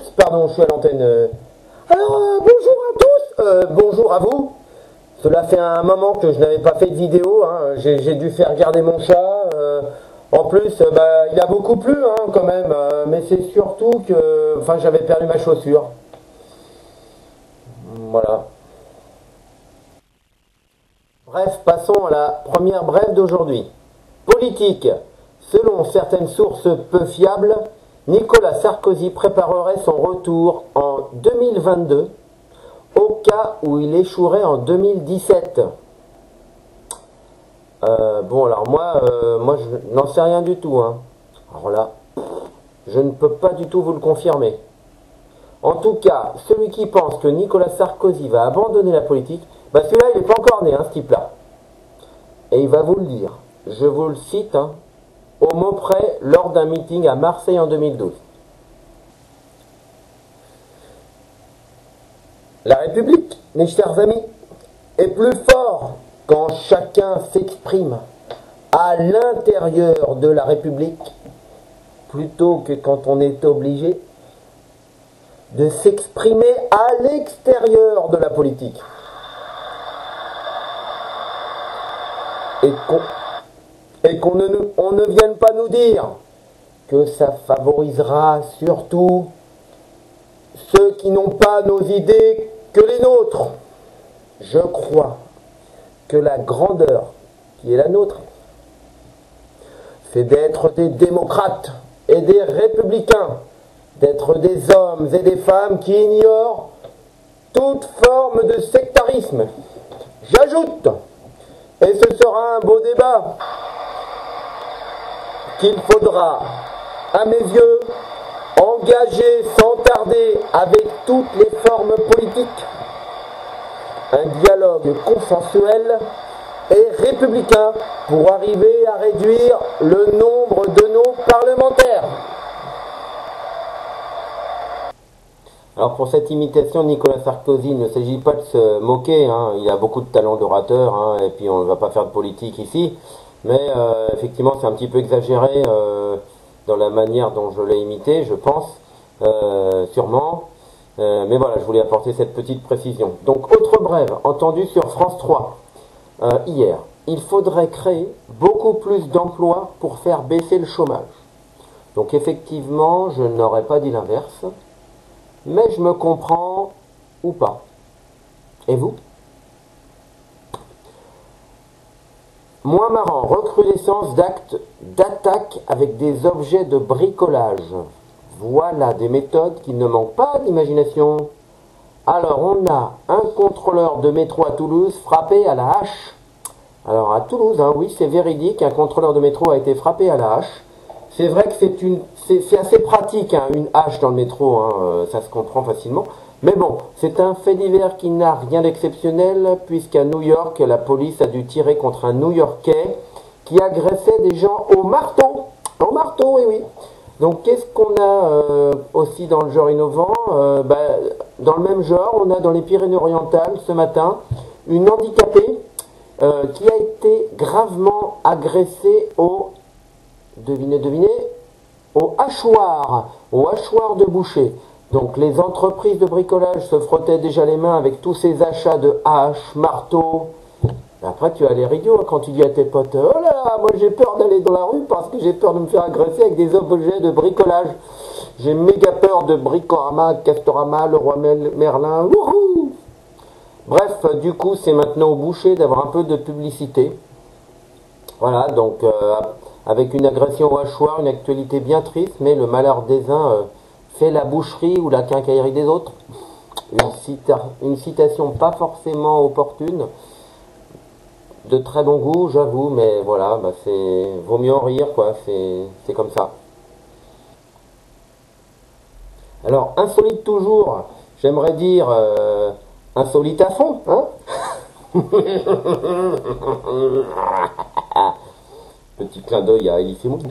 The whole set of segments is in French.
Oups, pardon, je suis à l'antenne. Alors, bonjour à tous, bonjour à vous. Cela fait un moment que je n'avais pas fait de vidéo, hein. J'ai dû faire garder mon chat. En plus, il a beaucoup plu hein, quand même, mais c'est surtout que j'avais perdu ma chaussure. Voilà. Bref, passons à la première brève d'aujourd'hui. Politique. Selon certaines sources peu fiables, Nicolas Sarkozy préparerait son retour en 2022 au cas où il échouerait en 2017. Alors moi je n'en sais rien du tout. Hein. Alors là, je ne peux pas du tout vous le confirmer. En tout cas, celui qui pense que Nicolas Sarkozy va abandonner la politique, celui-là il n'est pas encore né, hein, ce type-là. Et il va vous le dire. Je vous le cite, hein, au mot près lors d'un meeting à Marseille en 2012. La République, mes chers amis, est plus fort quand chacun s'exprime à l'intérieur de la République plutôt que quand on est obligé de s'exprimer à l'extérieur de la politique. Et qu'on ne vienne pas nous dire que ça favorisera surtout ceux qui n'ont pas nos idées que les nôtres. Je crois que la grandeur qui est la nôtre, c'est d'être des démocrates et des républicains, d'être des hommes et des femmes qui ignorent toute forme de sectarisme. J'ajoute, et ce sera un beau débat, qu'il faudra, à mes yeux, engager sans tarder avec toutes les formes politiques un dialogue consensuel et républicain pour arriver à réduire le nombre de nos parlementaires. Alors pour cette imitation de Nicolas Sarkozy, il ne s'agit pas de se moquer, hein. Il a beaucoup de talent d'orateur, hein, et puis on ne va pas faire de politique ici, mais effectivement c'est un petit peu exagéré dans la manière dont je l'ai imité, je pense, sûrement, mais voilà, je voulais apporter cette petite précision. Donc autre brève, entendue sur France 3 hier, il faudrait créer beaucoup plus d'emplois pour faire baisser le chômage. Donc effectivement, je n'aurais pas dit l'inverse, mais je me comprends ou pas. Et vous? Moins marrant, recrudescence d'actes d'attaque avec des objets de bricolage. Voilà des méthodes qui ne manquent pas d'imagination. Alors on a un contrôleur de métro à Toulouse frappé à la hache. Alors à Toulouse, hein, oui c'est véridique, un contrôleur de métro a été frappé à la hache. C'est vrai que c'est assez pratique, hein, une hache dans le métro, hein, ça se comprend facilement. Mais bon, c'est un fait divers qui n'a rien d'exceptionnel, puisqu'à New York, la police a dû tirer contre un New-Yorkais qui agressait des gens au marteau. Au marteau, oui, oui. Donc qu'est-ce qu'on a aussi dans le genre innovant? Dans le même genre, on a dans les Pyrénées-Orientales, ce matin, une handicapée qui a été gravement agressée au... Devinez, au hachoir de boucher. Donc les entreprises de bricolage se frottaient déjà les mains avec tous ces achats de haches, marteaux. Et après tu as l'air idiot quand tu dis à tes potes, oh là là, moi j'ai peur d'aller dans la rue parce que j'ai peur de me faire agresser avec des objets de bricolage. J'ai méga peur de Bricorama, Castorama, Leroy Merlin. Wouhou! Bref, du coup c'est maintenant au boucher d'avoir un peu de publicité. Voilà, donc... avec une agression au hachoir, une actualité bien triste, mais le malheur des uns fait la boucherie ou la quincaillerie des autres. Une citation pas forcément opportune, de très bon goût, j'avoue, mais voilà, vaut mieux en rire, quoi, c'est comme ça. Alors, insolite toujours, j'aimerais dire insolite à fond, hein. Petit clin d'œil à Elie Semoun.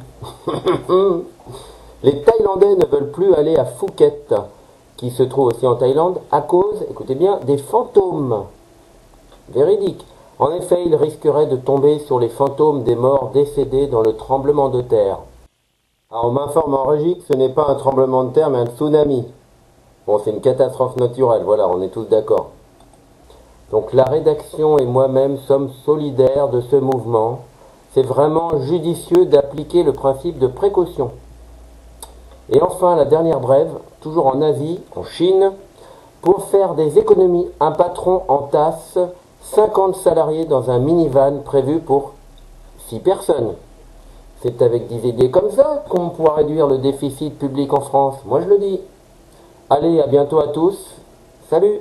Les Thaïlandais ne veulent plus aller à Phuket, qui se trouve aussi en Thaïlande, à cause, écoutez bien, des fantômes. Véridique. En effet, ils risqueraient de tomber sur les fantômes des morts décédés dans le tremblement de terre. Alors, on m'informe en régie que ce n'est pas un tremblement de terre, mais un tsunami. Bon, c'est une catastrophe naturelle, voilà, on est tous d'accord. Donc la rédaction et moi-même sommes solidaires de ce mouvement. C'est vraiment judicieux d'appliquer le principe de précaution. Et enfin, la dernière brève, toujours en Asie, en Chine, pour faire des économies, un patron entasse 50 salariés dans un minivan prévu pour 6 personnes. C'est avec des idées comme ça qu'on pourra réduire le déficit public en France. Moi je le dis. Allez, à bientôt à tous. Salut!